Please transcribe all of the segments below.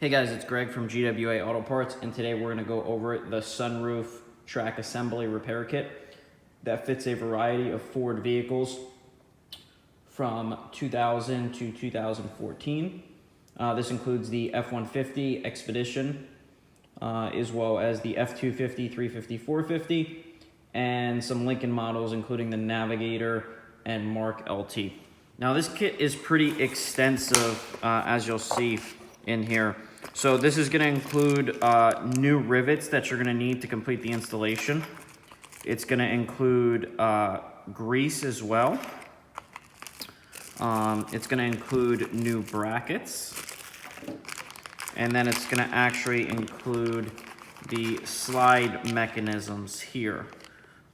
Hey guys, it's Greg from GWA Auto Parts, and today we're going to go over the sunroof track assembly repair kit that fits a variety of Ford vehicles from 2000 to 2014. This includes the F-150 Expedition, as well as the F-250, 350, 450, and some Lincoln models including the Navigator and Mark LT. Now this kit is pretty extensive, as you'll see in here. So this is going to include new rivets that you're going to need to complete the installation. It's going to include grease as well. It's going to include new brackets. And then it's going to actually include the slide mechanisms here.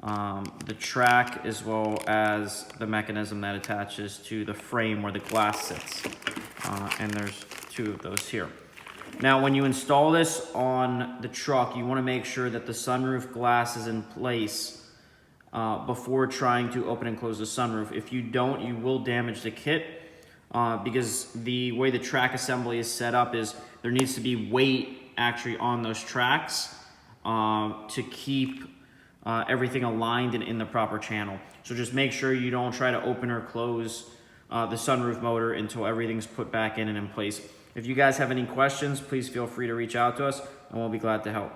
The track as well as the mechanism that attaches to the frame where the glass sits. And there's two of those here. Now, when you install this on the truck, you want to make sure that the sunroof glass is in place before trying to open and close the sunroof. If you don't, you will damage the kit because the way the track assembly is set up is there needs to be weight actually on those tracks to keep everything aligned and in the proper channel. So just make sure you don't try to open or close the sunroof motor until everything's put back in and in place. If you guys have any questions, please feel free to reach out to us and we'll be glad to help.